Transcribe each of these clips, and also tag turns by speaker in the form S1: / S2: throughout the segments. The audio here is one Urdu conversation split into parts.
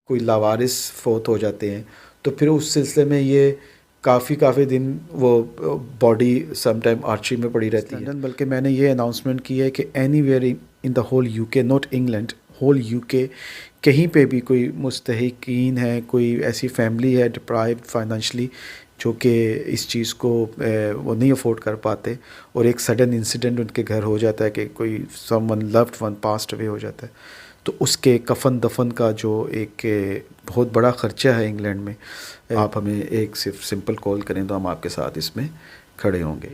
S1: کوئی لاوارث فوت ہو جاتے ہیں تو پھر اس سلسلے میں یہ کافی دن وہ باڈی سم ٹائم آرچی میں پڑی رہتی ہے. بلکہ میں نے یہ اناؤنسمنٹ کی ہے کہ any where in the whole you کے، ناٹ انگلینڈ، ہول یو کے، کہیں پہ بھی کوئی مستحقین ہے، کوئی ایسی فیملی ہے ڈپرائیوڈ فائنینشلی جو کہ اس چیز کو وہ نہیں افورڈ کر پاتے، اور ایک سڈن انسیڈنٹ ان کے گھر ہو جاتا ہے کہ کوئی someone loved one passed away ہو جاتا ہے، تو اس کے کفن دفن کا جو ایک بہت بڑا خرچہ ہے انگلینڈ میں، آپ ہمیں ایک صرف سمپل کال کریں تو ہم آپ کے ساتھ اس میں کھڑے ہوں گے.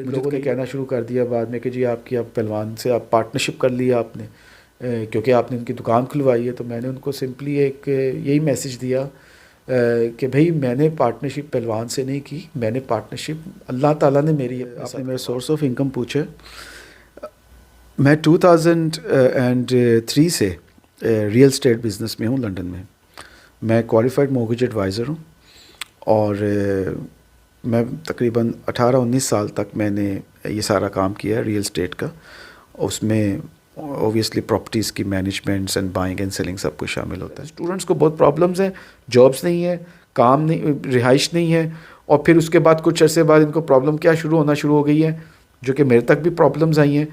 S1: لوگوں نے کہنا شروع کر دیا بعد میں کہ جی آپ کی اب پہلوان سے آپ پارٹنرشپ کر لی آپ نے، کیونکہ آپ نے ان کی دکان کھلوائی ہے. تو میں نے ان کو سمپلی ایک یہی میسج دیا کہ بھئی میں نے پارٹنرشپ پہلوان سے نہیں کی، میں نے پارٹنرشپ اللہ تعالیٰ نے میری. آپ نے میرے سورس آف انکم پوچھے، میں 2003 سے ریئل اسٹیٹ بزنس میں ہوں لنڈن میں. میں کوالیفائڈ مورگیج ایڈوائزر ہوں، اور میں تقریباً 18-19 سال تک میں نے یہ سارا کام کیا ہے ریئل اسٹیٹ کا. اس میں اوبویسلی پراپرٹیز کی managements and buying and selling سب کچھ شامل ہوتا ہے. اسٹوڈنٹس کو بہت پرابلمز ہیں، جابس نہیں ہے، کام نہیں، رہائش نہیں ہے، اور پھر اس کے بعد کچھ عرصے بعد ان کو پرابلم کیا ہونا شروع ہو گئی ہے، جو کہ میرے تک بھی پرابلمز آئی ہیں،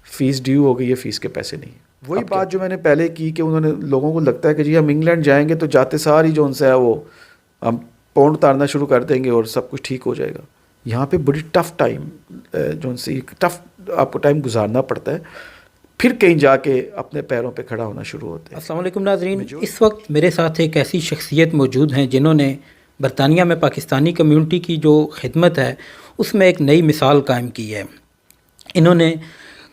S1: فیس ڈیو ہو گئی ہے، فیس کے پیسے نہیں ہیں. وہی بات جو میں نے پہلے کی کہ انہوں نے لوگوں کو لگتا ہے کہ جی ہم انگلینڈ جائیں گے تو جاتے ساری جو ان سے ہے وہ ہم پاؤنڈ اتارنا شروع کر دیں گے اور سب کچھ ٹھیک ہو جائے گا. یہاں پہ بڑی ٹف ٹائم جو ان سے ٹف آپ کو ٹائم گزارنا پڑتا ہے، پھر کہیں جا کے اپنے پیروں پہ کھڑا ہونا شروع ہوتے ہیں.
S2: السلام علیکم ناظرین، اس وقت میرے ساتھ ایک ایسی شخصیت موجود ہیں جنہوں نے برطانیہ میں پاکستانی کمیونٹی کی جو خدمت ہے اس میں ایک نئی مثال قائم کی ہے. انہوں نے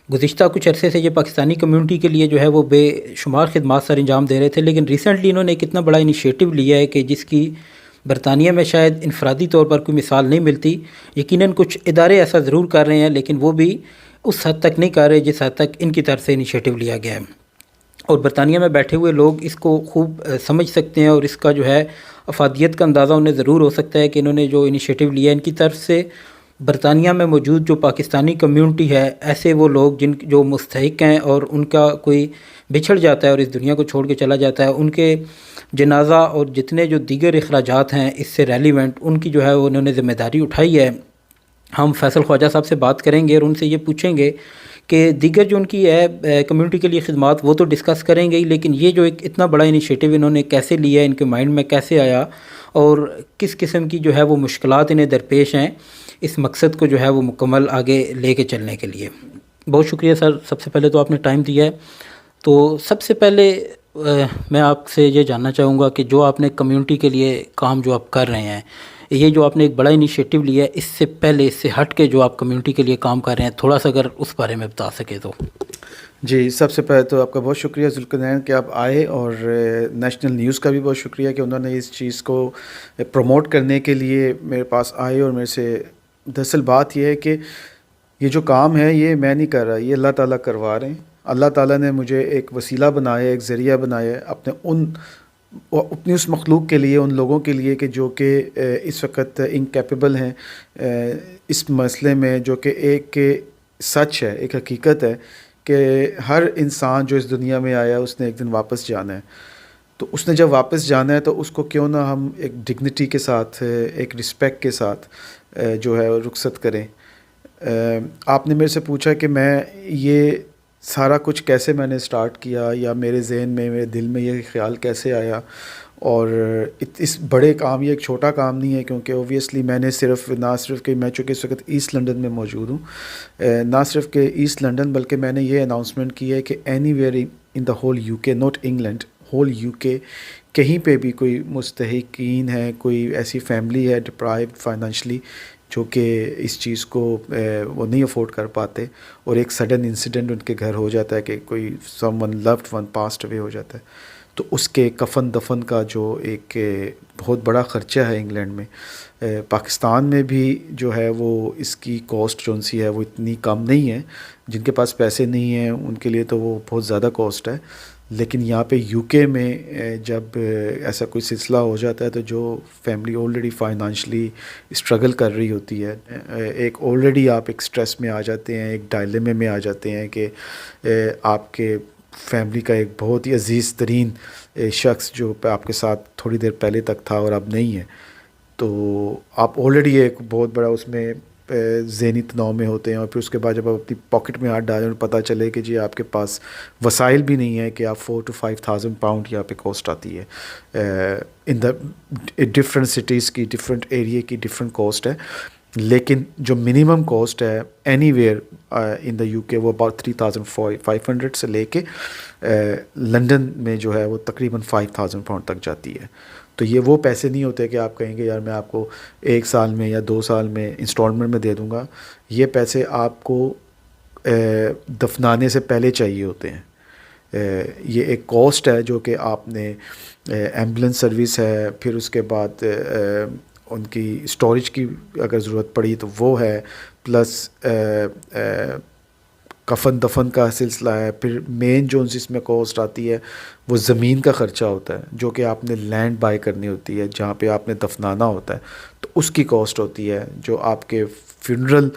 S2: گزشتہ کچھ عرصے سے یہ پاکستانی کمیونٹی کے لیے جو ہے وہ بے شمار خدمات سر انجام دے رہے تھے، لیکن ریسنٹلی انہوں نے ایک اتنا بڑا انیشیٹو لیا ہے کہ جس کی برطانیہ میں شاید انفرادی طور پر کوئی مثال نہیں ملتی. یقیناً کچھ ادارے ایسا ضرور کر رہے ہیں، لیکن وہ بھی اس حد تک نہیں کر رہے جس حد تک ان کی طرف سے انیشیٹو لیا گیا ہے. اور برطانیہ میں بیٹھے ہوئے لوگ اس کو خوب سمجھ سکتے ہیں، اور اس کا جو ہے افادیت کا اندازہ انہیں ضرور ہو سکتا ہے کہ انہوں نے جو انیشیٹو لیا ہے ان کی طرف سے برطانیہ میں موجود جو پاکستانی کمیونٹی ہے، ایسے وہ لوگ جو مستحق ہیں اور ان کا کوئی بچھڑ جاتا ہے اور اس دنیا کو چھوڑ کے چلا جاتا ہے، ان کے جنازہ اور جتنے جو دیگر اخراجات ہیں اس سے ریلیونٹ ان کی جو ہے انہوں نے ذمہ داری اٹھائی ہے. ہم فیصل خواجہ صاحب سے بات کریں گے اور ان سے یہ پوچھیں گے کہ دیگر جو ان کی ہے کمیونٹی کے لیے خدمات وہ تو ڈسکس کریں گے ہی، لیکن یہ جو ایک اتنا بڑا انیشیٹو انہوں نے کیسے لیا ہے، ان کے مائنڈ میں کیسے آیا، اور کس قسم کی جو ہے وہ مشکلات انہیں درپیش ہیں اس مقصد کو جو ہے وہ مکمل آگے لے کے چلنے کے لیے. بہت شکریہ سر، سب سے پہلے تو آپ نے ٹائم دیا ہے. تو سب سے پہلے میں آپ سے یہ جاننا چاہوں گا کہ جو آپ نے کمیونٹی کے لیے کام جو آپ کر رہے ہیں، یہ جو آپ نے ایک بڑا انیشیٹو لیا ہے، اس سے پہلے اس سے ہٹ کے جو آپ کمیونٹی کے لیے کام کر رہے ہیں، تھوڑا سا اگر اس بارے میں بتا سکے تو.
S1: جی، سب سے پہلے تو آپ کا بہت شکریہ ذوالقرنین کہ آپ آئے، اور نیشنل نیوز کا بھی بہت شکریہ کہ انہوں نے اس چیز کو پروموٹ کرنے کے لیے میرے پاس آئے. اور میرے سے دراصل بات یہ ہے کہ یہ جو کام ہے یہ میں نہیں کر رہا، یہ اللہ تعالیٰ کروا رہے ہیں. اللہ تعالیٰ نے مجھے ایک وسیلہ بنایا، ایک ذریعہ بنایا اپنی اس مخلوق کے لیے، ان لوگوں کے لیے کہ جو کہ اس وقت انکیپیبل ہیں اس مسئلے میں، جو کہ ایک سچ ہے، ایک حقیقت ہے کہ ہر انسان جو اس دنیا میں آیا اس نے ایک دن واپس جانا ہے. تو اس نے جب واپس جانا ہے تو اس کو کیوں نہ ہم ایک ڈگنیٹی کے ساتھ، ایک رسپیکٹ کے ساتھ جو ہے رخصت کریں. آپ نے میرے سے پوچھا کہ میں یہ سارا کچھ کیسے میں نے سٹارٹ کیا، یا میرے ذہن میں، میرے دل میں یہ خیال کیسے آیا. اور اس بڑے کام، یہ ایک چھوٹا کام نہیں ہے، کیونکہ اوبویسلی میں نے نہ صرف کہ میں چونکہ اس وقت ایسٹ لنڈن میں موجود ہوں، نہ صرف کہ ایسٹ لنڈن، بلکہ میں نے یہ اناؤنسمنٹ کی ہے کہ any where in the whole you کے، ناٹ انگلینڈ، ہول یو کے، کہیں پہ بھی کوئی مستحقین ہے، کوئی ایسی فیملی ہے ڈپرائیوڈ فائنینشلی جو کہ اس چیز کو وہ نہیں افورڈ کر پاتے، اور ایک سڈن انسیڈنٹ ان کے گھر ہو جاتا ہے کہ کوئی someone loved one passed away ہو جاتا ہے، تو اس کے کفن دفن کا جو ایک بہت بڑا خرچہ ہے انگلینڈ میں. پاکستان میں بھی جو ہے وہ اس کی کاسٹ جو سی ہے وہ اتنی کم نہیں ہے. جن کے پاس پیسے نہیں ہیں ان کے لیے تو وہ بہت زیادہ کاسٹ ہے، لیکن یہاں پہ یو کے میں جب ایسا کوئی سلسلہ ہو جاتا ہے تو جو فیملی آلریڈی فائنانشلی اسٹرگل کر رہی ہوتی ہے، ایک آلریڈی آپ ایک سٹریس میں آ جاتے ہیں، ایک ڈائلیمے میں آ جاتے ہیں کہ آپ کے فیملی کا ایک بہت ہی عزیز ترین شخص جو آپ کے ساتھ تھوڑی دیر پہلے تک تھا اور اب نہیں ہے، تو آپ آلریڈی ایک بہت بڑا اس میں ذہنی تناؤ میں ہوتے ہیں، اور پھر اس کے بعد جب آپ اپنی پاکٹ میں ہاتھ ڈالیں اور پتہ چلے کہ جی آپ کے پاس وسائل بھی نہیں ہے کہ آپ 4,000 to 5,000 پاؤنڈ یہاں پہ کاسٹ آتی ہے، ان دا ڈفرینٹ سٹیز کی، ڈفرینٹ ایریے کی ڈفرینٹ کاسٹ ہے، لیکن جو منیمم کاسٹ ہے any where in the you کے وہ اباؤٹ 3,500 سے لے کے لنڈن میں جو ہے وہ تقریباً 5,000 پاؤنڈ تک جاتی ہے. تو یہ وہ پیسے نہیں ہوتے کہ آپ کہیں گے یار میں آپ کو 1 سال میں یا 2 سال میں انسٹالمنٹ میں دے دوں گا. یہ پیسے آپ کو دفنانے سے پہلے چاہیے ہوتے ہیں. یہ ایک کاسٹ ہے جو کہ آپ نے ایمبولینس سروس ہے، پھر اس کے بعد ان کی اسٹوریج کی اگر ضرورت پڑی تو وہ ہے، پلس کفن دفن کا سلسلہ ہے. پھر مین جو جس میں کاسٹ آتی ہے وہ زمین کا خرچہ ہوتا ہے، جو کہ آپ نے لینڈ بائی کرنی ہوتی ہے جہاں پہ آپ نے دفنانا ہوتا ہے، تو اس کی کاسٹ ہوتی ہے. جو آپ کے فیونرل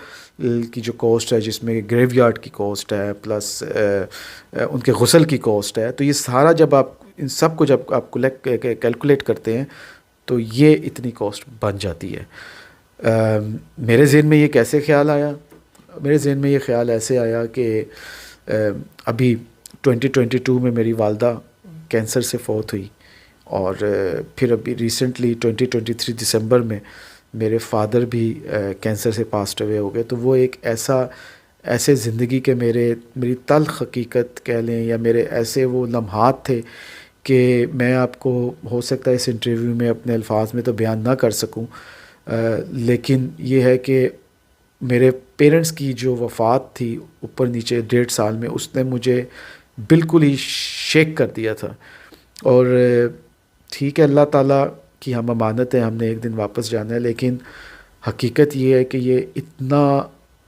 S1: کی جو کاسٹ ہے جس میں گریو یارڈ کی کاسٹ ہے، پلس ان کے غسل کی کاسٹ ہے. تو یہ سارا جب آپ ان سب کو جب آپ کیلکولیٹ کرتے ہیں تو یہ اتنی کاسٹ بن جاتی ہے. میرے ذہن میں یہ کیسے خیال آیا؟ میرے ذہن میں یہ خیال ایسے آیا کہ ابھی 2022 میں میری والدہ کینسر سے فوت ہوئی، اور پھر ابھی ریسنٹلی 2023 دسمبر میں میرے فادر بھی کینسر سے پاسڈ اوے ہو گئے. تو وہ ایک ایسے زندگی کے میری تلخ حقیقت کہہ لیں، یا میرے ایسے وہ لمحات تھے کہ میں آپ کو ہو سکتا ہے اس انٹرویو میں اپنے الفاظ میں تو بیان نہ کر سکوں، لیکن یہ ہے کہ میرے پیرنٹس کی جو وفات تھی اوپر نیچے 1.5 سال میں، اس نے مجھے بالکل ہی شیک کر دیا تھا. اور ٹھیک ہے اللہ تعالیٰ کی ہم امانت ہے، ہم نے ایک دن واپس جانا ہے، لیکن حقیقت یہ ہے کہ یہ اتنا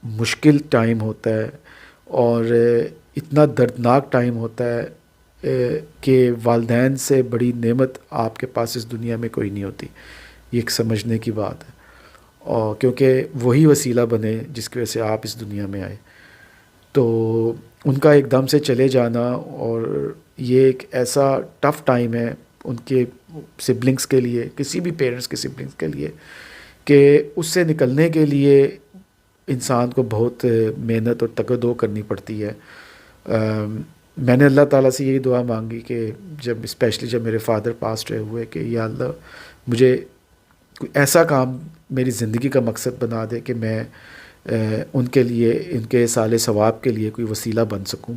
S1: مشکل ٹائم ہوتا ہے اور اتنا دردناک ٹائم ہوتا ہے کہ والدین سے بڑی نعمت آپ کے پاس اس دنیا میں کوئی نہیں ہوتی. یہ ایک سمجھنے کی بات ہے، اور کیونکہ وہی وسیلہ بنے جس کی وجہ سے آپ اس دنیا میں آئے. تو ان کا ایک دم سے چلے جانا، اور یہ ایک ایسا ٹف ٹائم ہے ان کے سبلنگس کے لیے، کسی بھی پیرنٹس کے سبلنگس کے لیے، کہ اس سے نکلنے کے لیے انسان کو بہت محنت اور تگدو کرنی پڑتی ہے. میں نے اللہ تعالیٰ سے یہی دعا مانگی کہ اسپیشلی جب میرے فادر پاسڈ ہوئے کہ یا اللہ مجھے کوئی ایسا کام میری زندگی کا مقصد بنا دے کہ میں ان کے لیے، ان کے سال ثواب کے لیے کوئی وسیلہ بن سکوں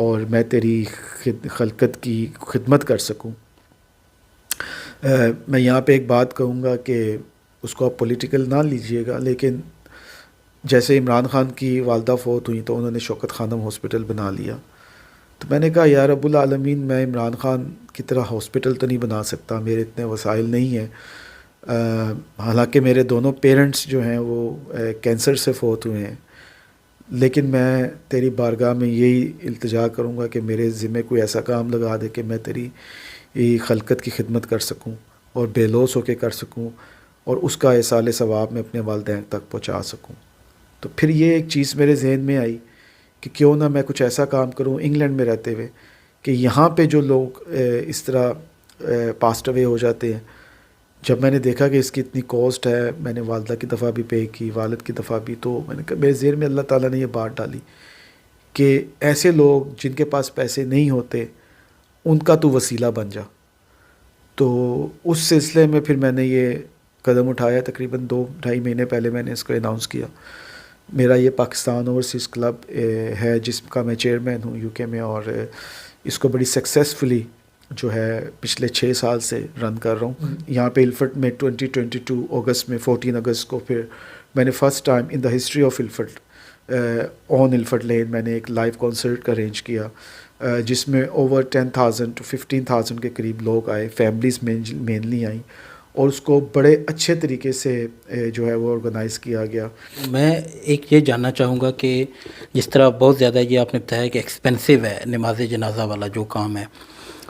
S1: اور میں تیری خلقت کی خدمت کر سکوں. میں یہاں پہ ایک بات کہوں گا کہ اس کو آپ پولیٹیکل نہ لیجئے گا، لیکن جیسے عمران خان کی والدہ فوت ہوئی تو انہوں نے شوکت خانم ہاسپٹل بنا لیا. تو میں نے کہا یا رب العالمین، میں عمران خان کی طرح ہاسپٹل تو نہیں بنا سکتا، میرے اتنے وسائل نہیں ہیں. حالانکہ میرے دونوں پیرنٹس جو ہیں وہ کینسر سے فوت ہوئے ہیں، لیکن میں تیری بارگاہ میں یہی التجا کروں گا کہ میرے ذمہ کوئی ایسا کام لگا دے کہ میں تیری خلقت کی خدمت کر سکوں اور بے لوث ہو کے کر سکوں، اور اس کا احصال ثواب میں اپنے والدین تک پہنچا سکوں. تو پھر یہ ایک چیز میرے ذہن میں آئی کہ کیوں نہ میں کچھ ایسا کام کروں انگلینڈ میں رہتے ہوئے کہ یہاں پہ جو لوگ اس طرح پاسڈ اوے ہو جاتے ہیں، جب میں نے دیکھا کہ اس کی اتنی کاسٹ ہے، میں نے والدہ کی دفعہ بھی پے کی، والد کی دفعہ بھی، تو میں نے کہا میرے ذہن میں اللہ تعالیٰ نے یہ بات ڈالی کہ ایسے لوگ جن کے پاس پیسے نہیں ہوتے ان کا تو وسیلہ بن جا. تو اس سلسلے میں پھر میں نے یہ قدم اٹھایا. تقریباً 2-2.5 مہینے پہلے میں نے اس کو اناؤنس کیا. میرا یہ پاکستان اوورسیز کلب ہے جس کا میں چیئرمین ہوں یو کے میں، اور اس کو بڑی سکسیسفلی جو ہے پچھلے 6 سال سے رن کر رہا ہوں. یہاں پہ الفٹ میں 2022 اگست میں 14 اگست کو پھر میں نے first time in the history of الفٹ آن الفٹ لین میں نے ایک لائیو کانسرٹ کا ارینج کیا، جس میں اوور 10,000 to 15,000 کے قریب لوگ آئے، فیملیز مینلی آئیں، اور اس کو بڑے اچھے طریقے سے جو ہے وہ آرگنائز کیا گیا.
S2: میں ایک یہ جاننا چاہوں گا کہ جس طرح بہت زیادہ یہ آپ نے بتایا کہ ایکسپینسو ہے نماز جنازہ والا جو کام ہے،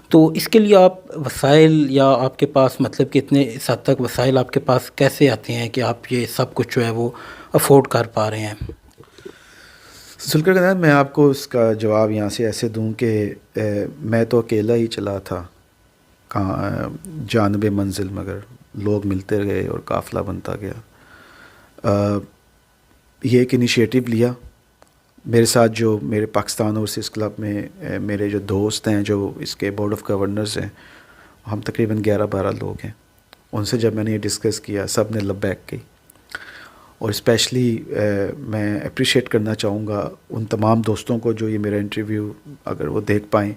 S2: تو اس کے لیے آپ وسائل یا آپ کے پاس مطلب کہ اتنے اس حد تک وسائل آپ کے پاس کیسے آتے ہیں کہ آپ یہ سب کچھ جو ہے وہ افورڈ کر پا رہے ہیں؟
S1: ذوالفقار ناظر، میں آپ کو اس کا جواب یہاں سے ایسے دوں کہ میں تو اکیلا ہی چلا تھا جانب منزل مگر لوگ ملتے گئے اور قافلہ بنتا گیا. یہ ایک انیشیٹو لیا. میرے ساتھ جو میرے پاکستان اوورسیز کلب میں میرے جو دوست ہیں جو اس کے بورڈ آف گورنرز ہیں, ہم تقریباً 11-12 لوگ ہیں. ان سے جب میں نے یہ ڈسکس کیا سب نے لبیک کی. اور اسپیشلی میں اپریشیٹ کرنا چاہوں گا ان تمام دوستوں کو جو یہ میرا انٹرویو اگر وہ دیکھ پائیں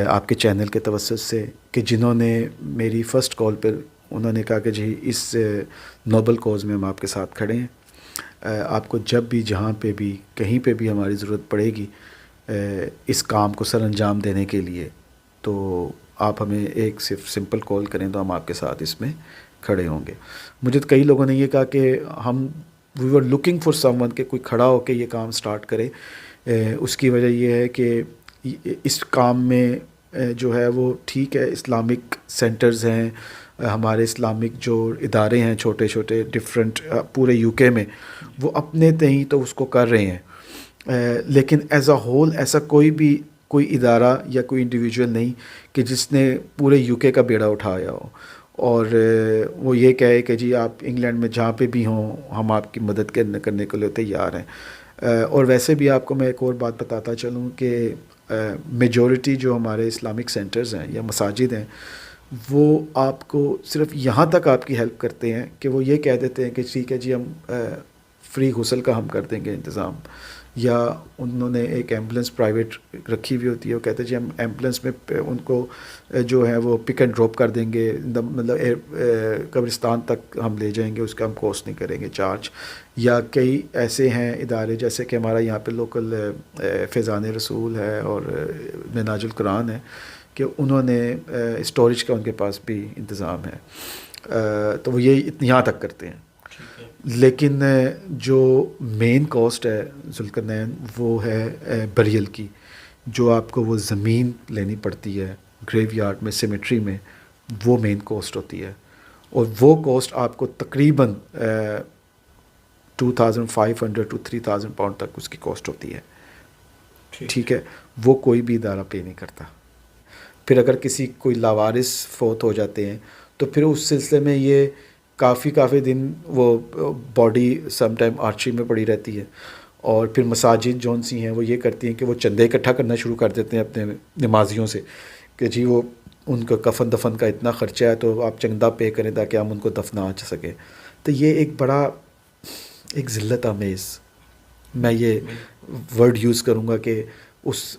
S1: آپ کے چینل کے توسط سے, کہ جنہوں نے میری فرسٹ کال پر انہوں نے کہا کہ جی اس نوبل کوز میں ہم آپ کے ساتھ کھڑے ہیں. آپ کو جب بھی جہاں پہ بھی کہیں پہ بھی ہماری ضرورت پڑے گی اس کام کو سر انجام دینے کے لیے, تو آپ ہمیں ایک صرف سمپل کال کریں تو ہم آپ کے ساتھ اس میں کھڑے ہوں گے. مجھے کئی لوگوں نے یہ کہا کہ ہم we were looking for someone کہ کوئی کھڑا ہو کے یہ کام سٹارٹ کرے. اس کی وجہ یہ ہے کہ اس کام میں جو ہے وہ ٹھیک ہے اسلامک سینٹرز ہیں, ہمارے اسلامک جو ادارے ہیں چھوٹے چھوٹے ڈفرینٹ پورے یو کے میں, وہ اپنے تئیں تو اس کو کر رہے ہیں, لیکن ایز اے ہول ایسا کوئی ادارہ یا کوئی انڈیویجول نہیں کہ جس نے پورے یو کے کا بیڑا اٹھایا ہو اور وہ یہ کہے کہ جی آپ انگلینڈ میں جہاں پہ بھی ہوں ہم آپ کی مدد کرنے کے لیے تیار ہیں. اور ویسے بھی آپ کو میں ایک اور بات بتاتا چلوں کہ میجورٹی جو ہمارے اسلامک سینٹرز ہیں یا مساجد ہیں وہ آپ کو صرف یہاں تک آپ کی ہیلپ کرتے ہیں کہ وہ یہ کہہ دیتے ہیں کہ ٹھیک ہے جی ہم فری غسل کا ہم کر دیں گے انتظام, یا انہوں نے ایک ایمبولینس پرائیویٹ رکھی ہوئی ہوتی ہے, وہ کہتے ہیں جی ہم ایمبولینس میں ان کو جو ہے وہ پک اینڈ ڈراپ کر دیں گے, مطلب قبرستان تک ہم لے جائیں گے, اس کا ہم کوسٹ نہیں کریں گے چارج. یا کئی ایسے ہیں ادارے جیسے کہ ہمارا یہاں پہ لوکل فیضان رسول ہے اور مناج القرآن ہے کہ انہوں نے اسٹوریج کا ان کے پاس بھی انتظام ہے, تو وہ یہ یہاں تک کرتے ہیں. لیکن جو مین کاسٹ ہے ذوالقرنین وہ ہے بریل کی, جو آپ کو وہ زمین لینی پڑتی ہے گریو یارڈ میں سیمیٹری میں, وہ مین کاسٹ ہوتی ہے. اور وہ کاسٹ آپ کو تقریباً 2500 to 3000 پاؤنڈ تک اس کی کاسٹ ہوتی ہے. ٹھیک ہے, وہ کوئی بھی ادارہ پے نہیں کرتا. پھر اگر کوئی لاوارث فوت ہو جاتے ہیں تو پھر اس سلسلے میں یہ کافی دن وہ باڈی سم ٹائم آرچی میں پڑی رہتی ہے. اور پھر مساجد جون سی ہیں وہ یہ کرتی ہیں کہ وہ چندے اکٹھا کرنا شروع کر دیتے ہیں اپنے نمازیوں سے کہ جی وہ ان کا کفن دفن کا اتنا خرچہ ہے تو آپ چندہ پے کریں تاکہ ہم ان کو دفنا سکیں. تو یہ ایک بڑا ایک ذلت آمیز, میں یہ ورڈ یوز کروں گا کہ اس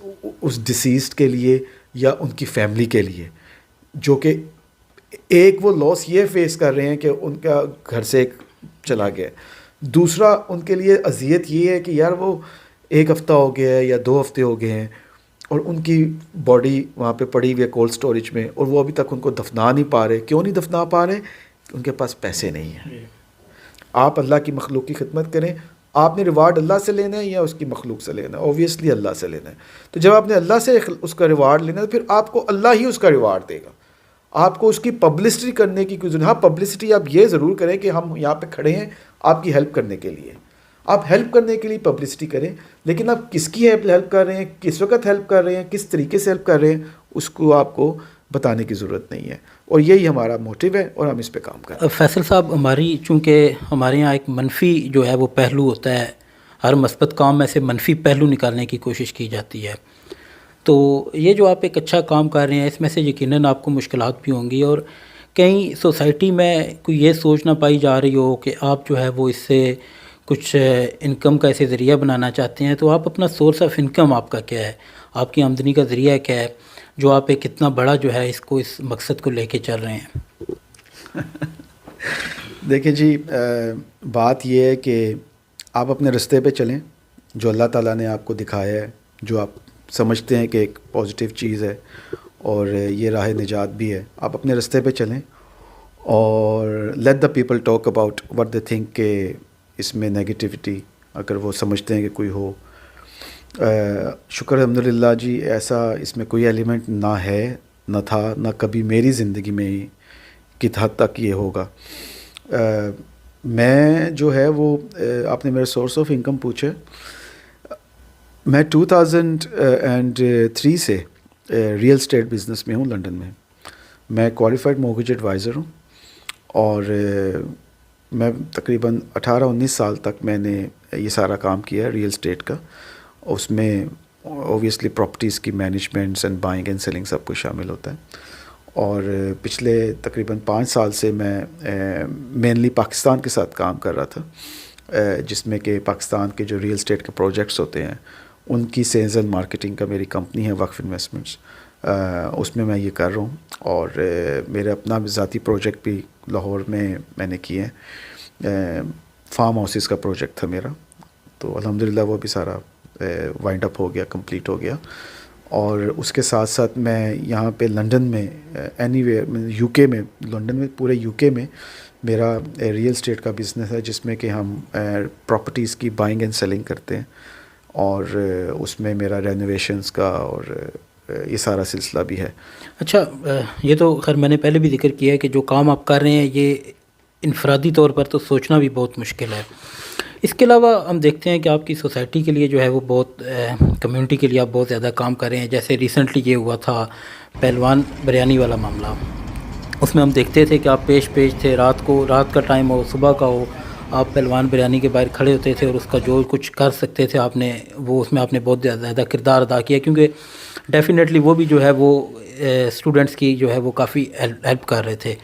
S1: ڈیسیزڈ کے لیے یا ان کی فیملی کے لیے, جو کہ ایک وہ لاس یہ فیس کر رہے ہیں کہ ان کا گھر سے ایک چلا گیا, دوسرا ان کے لیے اذیت یہ ہے کہ یار وہ 1 ہفتہ ہو گیا ہے یا 2 ہفتے ہو گئے ہیں اور ان کی باڈی وہاں پہ پڑی ہوئی ہے کولڈ اسٹوریج میں, اور وہ ابھی تک ان کو دفنا نہیں پا رہے. کیوں نہیں دفنا پا رہے؟ ان کے پاس پیسے نہیں ہیں. آپ اللہ کی مخلوق کی خدمت کریں, آپ نے ریوارڈ اللہ سے لینا ہے یا اس کی مخلوق سے لینا ہے؟ اوبویسلی اللہ سے لینا ہے. تو جب آپ نے اللہ سے اس کا ریوارڈ لینا ہے تو پھر آپ کو اللہ ہی اس کا ریوارڈ دے گا. آپ کو اس کی پبلسٹی کرنے کی کوئی ضرورت. ہاں پبلسٹی آپ یہ ضرور کریں کہ ہم یہاں پہ کھڑے ہیں آپ کی ہیلپ کرنے کے لیے, آپ ہیلپ کرنے کے لیے پبلسٹی کریں, لیکن آپ کس کی ہیلپ کر رہے ہیں, کس وقت ہیلپ کر رہے ہیں, کس طریقے سے ہیلپ کر رہے ہیں, اس کو آپ کو بتانے کی ضرورت نہیں ہے. اور یہی ہمارا موٹیو ہے اور ہم اس پہ کام کر رہے ہیں.
S2: فیصل صاحب, چونکہ ہمارے یہاں ایک منفی جو ہے وہ پہلو ہوتا ہے, ہر مثبت کام میں سے منفی پہلو نکالنے کی کوشش کی جاتی ہے. تو یہ جو آپ ایک اچھا کام کر رہے ہیں اس میں سے یقیناً آپ کو مشکلات بھی ہوں گی, اور کہیں سوسائٹی میں کوئی یہ سوچ نہ پائی جا رہی ہو کہ آپ جو ہے وہ اس سے کچھ انکم کا ایسے ذریعہ بنانا چاہتے ہیں. تو آپ اپنا سورس آف انکم آپ کا کیا ہے, آپ کی آمدنی کا ذریعہ کیا ہے, جو آپ ایک اتنا بڑا جو ہے اس مقصد کو لے کے چل رہے ہیں؟
S1: دیکھیں جی, بات یہ ہے کہ آپ اپنے رستے پہ چلیں جو اللہ تعالیٰ نے آپ کو دکھایا ہے, جو آپ سمجھتے ہیں کہ ایک پازیٹیو چیز ہے اور یہ راہ نجات بھی ہے. آپ اپنے رستے پہ چلیں اور let the people talk about what they think کہ اس میں نگیٹیوٹی اگر وہ سمجھتے ہیں کہ کوئی ہو. شکر الحمدللہ جی, ایسا اس میں کوئی ایلیمنٹ نہ ہے, نہ تھا, نہ کبھی میری زندگی میں کت حد تک یہ ہوگا. میں جو ہے وہ آپ نے میرے سورس آف انکم پوچھے, میں 2003 سے ریئل اسٹیٹ بزنس میں ہوں لنڈن میں, میں کوالیفائڈ مورگیج ایڈوائزر ہوں، اور میں تقریباً 18-19 سال تک میں نے یہ سارا کام کیا ہے ریئل اسٹیٹ کا. اس میں اوبویسلی پراپرٹیز کی managements and buying and selling سب کچھ شامل ہوتا ہے. اور پچھلے تقریباً 5 سال سے میں مینلی پاکستان کے ساتھ کام کر رہا تھا، جس میں کہ پاکستان کے جو ریئل اسٹیٹ کے پروجیکٹس ہوتے ہیں ان کی سیلز اینڈ مارکیٹنگ کا میری کمپنی ہے وقف انویسٹمنٹس، اس میں یہ کر رہا ہوں. اور میرا اپنا ذاتی پروجیکٹ بھی لاہور میں نے کیے ہیں، فارم ہاؤسز کا پروجیکٹ تھا میرا، تو الحمدللہ وہ بھی سارا وائنڈ اپ ہو گیا، کمپلیٹ ہو گیا. اور اس کے ساتھ ساتھ میں یہاں پہ لنڈن میں اینی ویئر یو کے میں، لنڈن میں پورے یو کے میں میرا ریئل اسٹیٹ کا بزنس ہے، جس میں کہ ہم پراپرٹیز کی بائنگ اینڈ سیلنگ کرتے ہیں. اور اس میں میرا رینوویشنز کا اور یہ سارا سلسلہ بھی ہے.
S2: اچھا، یہ تو خیر میں نے پہلے بھی ذکر کیا ہے کہ جو کام آپ کر رہے ہیں یہ انفرادی طور پر تو سوچنا بھی بہت مشکل ہے. اس کے علاوہ ہم دیکھتے ہیں کہ آپ کی سوسائٹی کے لیے جو ہے وہ بہت کمیونٹی کے لیے آپ بہت زیادہ کام کر رہے ہیں. جیسے ریسنٹلی یہ ہوا تھا پہلوان بریانی والا معاملہ، اس میں ہم دیکھتے تھے کہ آپ پیش تھے، رات کا ٹائم ہو، صبح کا ہو، آپ پہلوان بریانی کے باہر کھڑے ہوتے تھے اور اس کا جو کچھ کر سکتے تھے آپ نے وہ اس میں آپ نے بہت زیادہ کردار ادا کیا، کیونکہ ڈیفینیٹلی وہ بھی جو ہے وہ اسٹوڈنٹس کی جو ہے وہ کافی ہیلپ کر رہے تھے.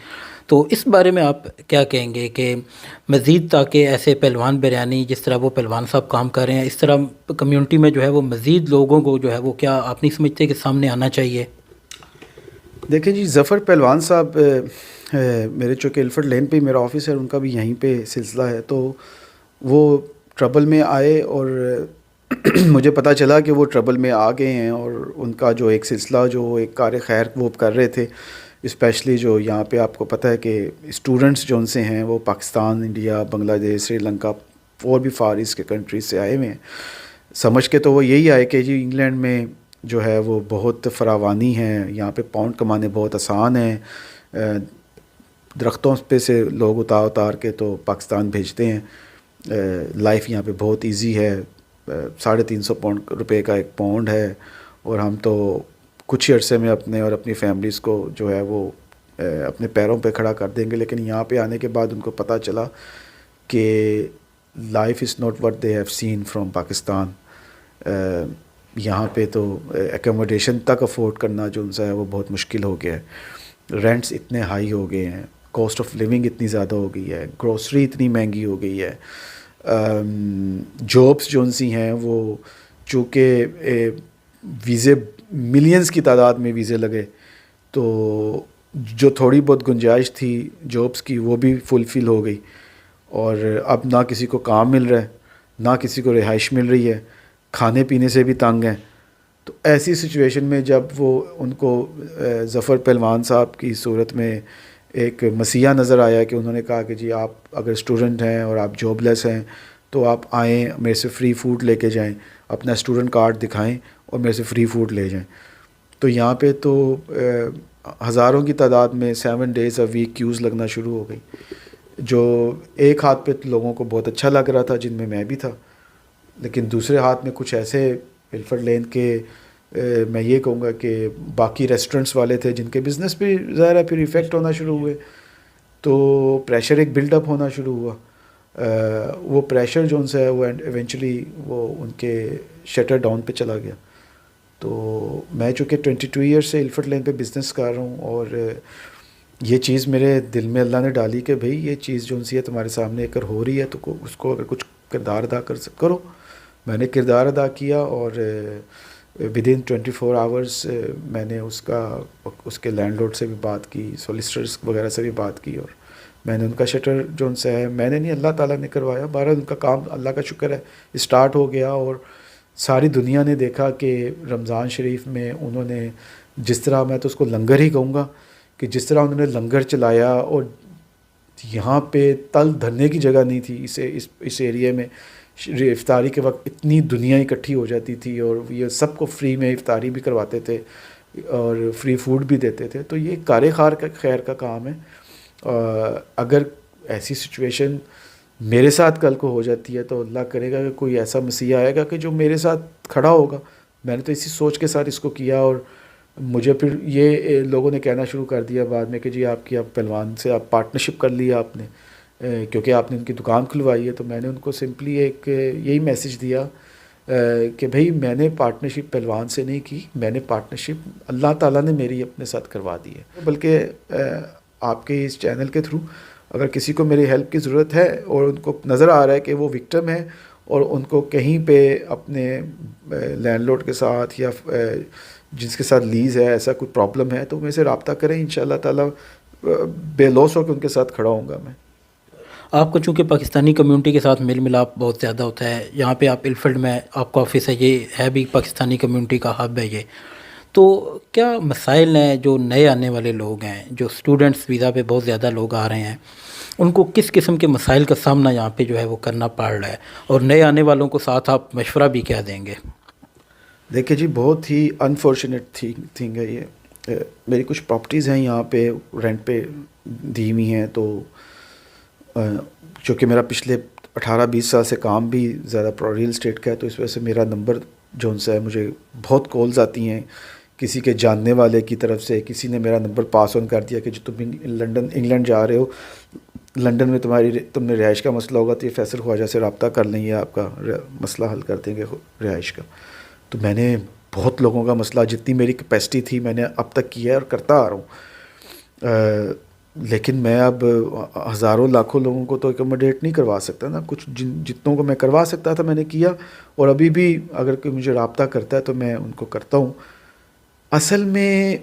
S2: تو اس بارے میں آپ کیا کہیں گے کہ مزید تاکہ ایسے پہلوان بریانی جس طرح وہ پہلوان صاحب کام کر رہے ہیں، اس طرح کمیونٹی میں جو ہے وہ مزید لوگوں کو جو ہے وہ کیا آپ نہیں سمجھتے کہ سامنے آنا چاہیے؟
S1: دیکھیں جی، ظفر پہلوان صاحب میرے چونکہ الفرڈ لین پہ میرا آفس ہے، ان کا بھی یہیں پہ سلسلہ ہے، تو وہ ٹربل میں آئے اور مجھے پتہ چلا کہ وہ ٹربل میں آ گئے ہیں، اور ان کا جو ایک سلسلہ جو ایک کار خیر وہ کر رہے تھے، اسپیشلی جو یہاں پہ آپ کو پتہ ہے کہ اسٹوڈنٹس جو ان سے ہیں وہ پاکستان، انڈیا، بنگلہ دیش، سری لنکا اور بھی فار ایسٹ کے کنٹریز سے آئے ہوئے ہیں. سمجھ کے تو وہ یہی آئے کہ جی انگلینڈ میں جو ہے وہ بہت فراوانی ہے، یہاں پہ پاؤنڈ کمانے بہت آسان ہیں، درختوں پہ سے لوگ اتار کے تو پاکستان بھیجتے ہیں، لائف یہاں پہ بہت ایزی ہے، 350 روپے کا ایک پاؤنڈ ہے، اور ہم تو کچھ ہی عرصے میں اپنے اور اپنی فیملیز کو جو ہے وہ اپنے پیروں پہ کھڑا کر دیں گے. لیکن یہاں پہ آنے کے بعد ان کو پتہ چلا کہ life is not what they have seen from Pakistan. یہاں پہ تو ایکوموڈیشن تک افورڈ کرنا جو ان سے ہے وہ بہت مشکل ہو گیا ہے، رینٹس اتنے ہائی ہو گئے ہیں، کاسٹ آف لیونگ اتنی زیادہ ہو گئی ہے، گروسری اتنی مہنگی ہو گئی ہے، جابس جو ان سی ہیں وہ چونکہ ویزے ملینز کی تعداد میں ویزے لگے، تو جو تھوڑی بہت گنجائش تھی جابس کی وہ بھی فلفل ہو گئی، اور اب نہ کسی کو کام مل رہا ہے، نہ کسی کو رہائش مل رہی ہے، کھانے پینے سے بھی تنگ ہیں. تو ایسی سچویشن میں جب وہ ان کو ظفر پہلوان صاحب کی صورت میں ایک مسیحا نظر آیا کہ انہوں نے کہا کہ جی آپ اگر اسٹوڈنٹ ہیں اور آپ جاب لیس ہیں تو آپ آئیں، میرے سے فری فوڈ لے کے جائیں، اپنا اسٹوڈنٹ کارڈ دکھائیں اور میرے سے فری فوڈ لے جائیں. تو یہاں پہ تو ہزاروں کی تعداد میں 7 days a week کیوز لگنا شروع ہو گئی، جو ایک ہاتھ پہ لوگوں کو بہت اچھا لگ رہا تھا، جن میں بھی تھا، لیکن دوسرے ہاتھ میں کچھ ایسے الفرڈ لین کے میں یہ کہوں گا کہ باقی ریسٹورنٹس والے تھے جن کے بزنس بھی ظاہر ہے پھر ایفیکٹ ہونا شروع ہوئے، تو پریشر ایک بلڈ اپ ہونا شروع ہوا. وہ پریشر جو ان سے ہے وہ ایونچولی وہ ان کے شٹر ڈاؤن پہ چلا گیا. تو میں چونکہ 22 ایئرس سے الفرڈ لین پہ بزنس کر رہا ہوں، اور یہ چیز میرے دل میں اللہ نے ڈالی کہ بھئی یہ چیز جو ان سی ہے تمہارے سامنے اگر ہو رہی ہے تو اس کو اگر کچھ کردار ادا کرو. میں نے کردار ادا کیا، اور ودن 24 hours میں نے اس کے لینڈ لارڈ سے بھی بات کی، سولیسٹرز وغیرہ سے بھی بات کی، اور میں نے ان کا شٹر جو ان سے ہے میں نے نہیں اللہ تعالیٰ نے کروایا، بہرحال ان کا کام اللہ کا شکر ہے اسٹارٹ ہو گیا. اور ساری دنیا نے دیکھا کہ رمضان شریف میں انہوں نے جس طرح، میں تو اس کو لنگر ہی کہوں گا، کہ جس طرح انہوں نے لنگر چلایا، اور یہاں پہ تل دھرنے کی جگہ نہیں تھی اس ایریے میں. افطاری کے وقت اتنی دنیا اکٹھی ہو جاتی تھی، اور یہ سب کو فری میں افطاری بھی کرواتے تھے اور فری فوڈ بھی دیتے تھے. تو یہ کار خیر کا کام ہے. اگر ایسی سچویشن میرے ساتھ کل کو ہو جاتی ہے تو اللہ کرے گا کہ کوئی ایسا مسیح آئے گا کہ جو میرے ساتھ کھڑا ہوگا. میں نے تو اسی سوچ کے ساتھ اس کو کیا، اور مجھے پھر یہ لوگوں نے کہنا شروع کر دیا بعد میں کہ جی آپ پہلوان سے آپ پارٹنرشپ کر لیا آپ نے، کیونکہ آپ نے ان کی دکان کھلوائی ہے. تو میں نے ان کو سمپلی ایک یہی میسج دیا کہ بھائی میں نے پارٹنرشپ پہلوان سے نہیں کی، میں نے پارٹنرشپ اللہ تعالیٰ نے میری اپنے ساتھ کروا دی ہے. بلکہ آپ کے اس چینل کے تھرو اگر کسی کو میری ہیلپ کی ضرورت ہے اور ان کو نظر آ رہا ہے کہ وہ وکٹم ہے اور ان کو کہیں پہ اپنے لینڈ لارڈ کے ساتھ یا جس کے ساتھ لیز ہے ایسا کوئی پرابلم ہے تو میرے سے رابطہ کریں، انشاءاللہ تعالیٰ بے لوث ہو کے ان کے ساتھ کھڑا ہوں گا میں.
S2: آپ کو چونکہ پاکستانی کمیونٹی کے ساتھ میل ملاپ بہت زیادہ ہوتا ہے، یہاں پہ آپ الفیلڈ میں آپ کا آفس ہے، یہ ہے بھی پاکستانی کمیونٹی کا ہب ہے یہ، تو کیا مسائل ہیں جو نئے آنے والے لوگ ہیں، جو اسٹوڈنٹس ویزا پہ بہت زیادہ لوگ آ رہے ہیں، ان کو کس قسم کے مسائل کا سامنا یہاں پہ جو ہے وہ کرنا پڑ رہا ہے، اور نئے آنے والوں کو ساتھ آپ مشورہ بھی کیا دیں گے؟
S1: دیکھیں جی بہت ہی انفارچونیٹ تھنگ ہے یہ. میری کچھ پراپرٹیز ہیں یہاں پہ رینٹ پہ دی ہوئی ہیں، تو چونکہ میرا پچھلے 18-20 سال سے کام بھی زیادہ ریل اسٹیٹ کا ہے، تو اس وجہ سے میرا نمبر جو سا ہے مجھے بہت کالز آتی ہیں کسی کے جاننے والے کی طرف سے. کسی نے میرا نمبر پاس آن کر دیا کہ جو تم انگلینڈ جا رہے ہو، لنڈن میں تم نے رہائش کا مسئلہ ہوگا تو یہ فیصل خواجہ سے رابطہ کر لیں، یہ آپ کا مسئلہ حل کر دیں گے رہائش کا. تو میں نے بہت لوگوں کا مسئلہ، جتنی میری کیپیسٹی تھی میں نے اب تک کیا ہے اور کرتا آ رہا ہوں. لیکن میں اب ہزاروں لاکھوں لوگوں کو تو اکوموڈیٹ نہیں کروا سکتا نا. کچھ جتنوں کو میں کروا سکتا تھا میں نے کیا، اور ابھی بھی اگر کوئی مجھے رابطہ کرتا ہے تو میں ان کو کرتا ہوں. اصل میں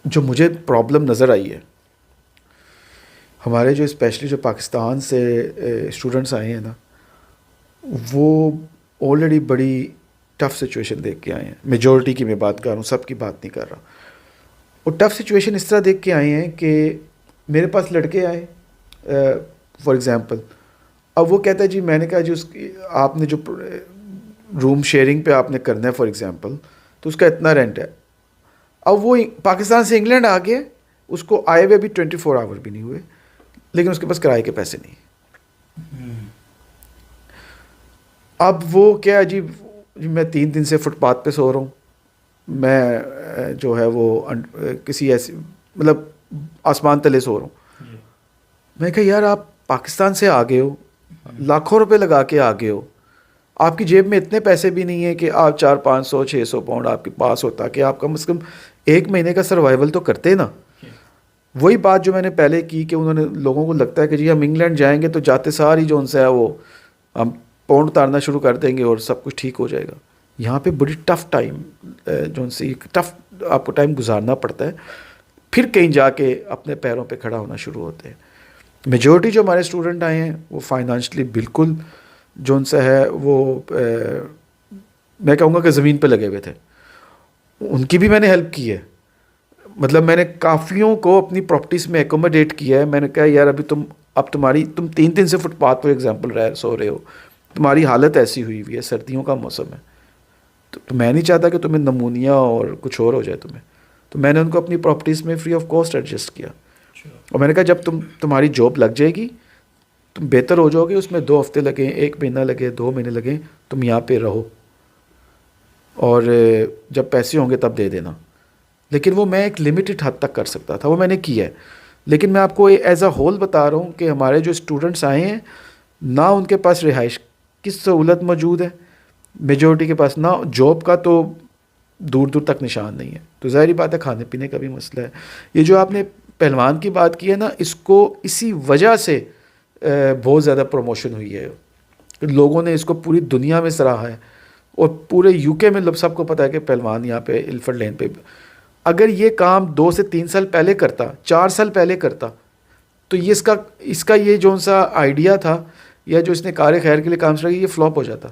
S1: جو مجھے پرابلم نظر آئی ہے، ہمارے جو اسپیشلی جو پاکستان سے اسٹوڈنٹس آئے ہیں نا، وہ آلریڈی بڑی ٹف سچویشن دیکھ کے آئے ہیں. میجورٹی کی میں بات کر رہا ہوں، سب کی بات نہیں کر رہا. اور ٹف سچویشن اس طرح دیکھ کے آئے ہیں کہ میرے پاس لڑکے آئے فار ایگزامپل، اب وہ کہتا ہے جی میں نے کہا جی آپ نے جو روم شیئرنگ پہ آپ نے کرنا ہے فار ایگزامپل تو اس کا اتنا رینٹ ہے. اب وہ پاکستان سے انگلینڈ آ گیا، اس کو آئے ہوئے بھی 24 آور بھی نہیں ہوئے، لیکن اس کے پاس کرائے کے پیسے نہیں. اب وہ کیا جی میں 3 دن سے فٹ پاتھ پہ سو رہا ہوں، میں جو ہے وہ کسی ایسی مطلب آسمان تلے سو رہا ہوں. میں کہا یار آپ پاکستان سے آگے ہو، لاکھوں روپے لگا کے آگے ہو، آپ کی جیب میں اتنے پیسے بھی نہیں ہیں کہ آپ 400-500-600 پاؤنڈ آپ کے پاس ہوتا کہ آپ کم از کم 1 مہینے کا سروائیول تو کرتے نا. وہی بات جو میں نے پہلے کی کہ انہوں نے لوگوں کو لگتا ہے کہ جی ہم انگلینڈ جائیں گے تو جاتے ساری جو ان سے ہے وہ ہم پاؤنڈ اتارنا شروع کر دیں گے اور سب کچھ ٹھیک ہو جائے گا. یہاں پہ بڑی ٹف ٹائم جو ان سے ٹف آپ کو ٹائم گزارنا پڑتا ہے، پھر کہیں جا کے اپنے پیروں پہ کھڑا ہونا شروع ہوتے ہیں. میجورٹی جو ہمارے اسٹوڈنٹ آئے ہیں وہ فائنانشلی بالکل جو ان سے ہے وہ میں کہوں گا کہ زمین پہ لگے ہوئے تھے. ان کی بھی میں نے ہیلپ کی ہے، مطلب میں نے کافیوں کو اپنی پراپرٹیز میں ایکوموڈیٹ کیا ہے. میں نے کہا یار ابھی تم 3 دن سے فٹ پاتھ پر ایگزامپل سو رہے ہو، تمہاری حالت ایسی ہوئی ہوئی ہے، سردیوں کا موسم ہے، تو میں نہیں چاہتا کہ تمہیں نمونیا اور کچھ اور ہو جائے تمہیں. تو میں نے ان کو اپنی پراپرٹیز میں فری آف کاسٹ ایڈجسٹ کیا، اور میں نے کہا جب تمہاری جاب لگ جائے گی تم بہتر ہو جاؤ گے، اس میں 2 ہفتے لگیں، 1 مہینہ لگے، 2 مہینے لگیں، تم یہاں پہ رہو اور جب پیسے ہوں گے تب دے دینا. لیکن وہ میں ایک لمیٹڈ حد تک کر سکتا تھا، وہ میں نے کیا ہے. لیکن میں آپ کو ایز اے ہول بتا رہا ہوں کہ ہمارے جو اسٹوڈنٹس آئے ہیں نہ ان کے پاس رہائش کی سہولت موجود ہے، میجورٹی کے پاس نہ جاب کا تو دور دور تک نشان نہیں ہے. تو ظاہری بات ہے کھانے پینے کا بھی مسئلہ ہے. یہ جو آپ نے پہلوان کی بات کی ہے نا، اس کو اسی وجہ سے بہت زیادہ پروموشن ہوئی ہے. لوگوں نے اس کو پوری دنیا میں سراہا ہے، اور پورے یو کے میں سب کو پتہ ہے کہ پہلوان یہاں پہ الفرڈ لین پہ اگر یہ کام 2 سے 3 سال پہلے کرتا، 4 سال پہلے کرتا، تو یہ اس کا یہ جو سا آئیڈیا تھا یا جو اس نے کار خیر کے لیے کام شروع کیا یہ فلاپ ہو جاتا.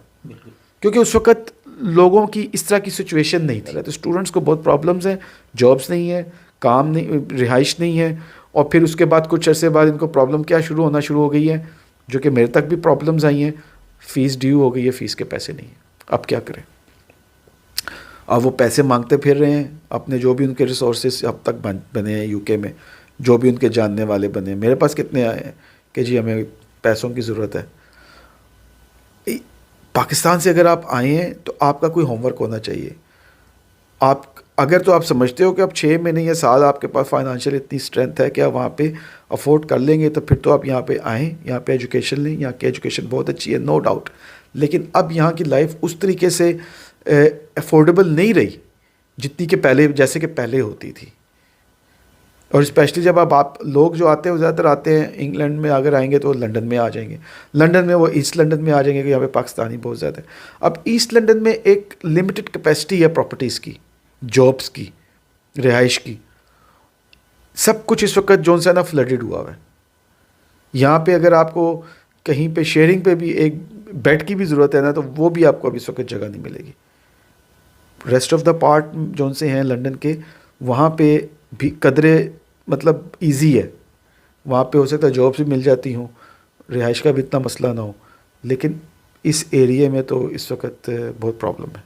S1: کیونکہ اس وقت لوگوں کی اس طرح کی سچویشن نہیں تھی. تو اسٹوڈنٹس کو بہت پرابلمز ہیں، جابس نہیں ہیں، کام نہیں، رہائش نہیں ہے، اور پھر اس کے بعد کچھ عرصے بعد ان کو پرابلم کیا ہونا شروع ہو گئی ہے، جو کہ میرے تک بھی پرابلمز آئی ہیں. فیس ڈیو ہو گئی ہے، فیس کے پیسے نہیں ہیں. اب کیا کریں؟ اب وہ پیسے مانگتے پھر رہے ہیں اپنے جو بھی ان کے ریسورسز اب تک بنے ہیں یو کے میں، جو بھی ان کے جاننے والے بنے ہیں. میرے پاس کتنے آئے ہیں کہ جی ہمیں پیسوں کی ضرورت ہے. پاکستان سے اگر آپ آئے ہیں تو آپ کا کوئی ہوم ورک ہونا چاہیے. آپ اگر تو آپ سمجھتے ہو کہ اب 6 مہینے یا سال آپ کے پاس فائنانشیل اتنی اسٹرینتھ ہے کہ آپ وہاں پہ افورڈ کر لیں گے تو پھر تو آپ یہاں پہ آئیں, یہاں پہ ایجوکیشن لیں. یہاں کی ایجوکیشن بہت اچھی ہے, نو ڈاؤٹ, لیکن اب یہاں کی لائف اس طریقے سے افورڈیبل نہیں رہی جتنی کہ پہلے, جیسے کہ پہلے ہوتی تھی. اور اسپیشلی جب اب آپ لوگ جو آتے ہیں وہ زیادہ تر آتے ہیں انگلینڈ میں, اگر آئیں گے تو لنڈن میں آ جائیں گے, لنڈن میں وہ ایسٹ لنڈن میں آ جائیں گے کہ یہاں پہ پاکستانی بہت زیادہ ہے. اب ایسٹ لنڈن میں ایک لمیٹڈ کیپیسٹی ہے پراپرٹیز کی, جابس کی, رہائش کی, سب کچھ اس وقت جو ہے نا فلڈڈ ہوا ہوا ہے. یہاں پہ اگر آپ کو کہیں پہ شیئرنگ پہ بھی ایک بیڈ کی بھی ضرورت ہے نا تو وہ بھی آپ کو اب اس وقت جگہ نہیں ملے گی. ریسٹ آف دا پارٹ جو سے ہیں لنڈن کے, وہاں پہ بھی قدرے مطلب ایزی ہے, وہاں پہ ہو سکتا ہے جابس بھی مل جاتی ہوں, رہائش کا بھی اتنا مسئلہ نہ ہو, لیکن اس ایریے میں تو اس وقت بہت پرابلم ہے.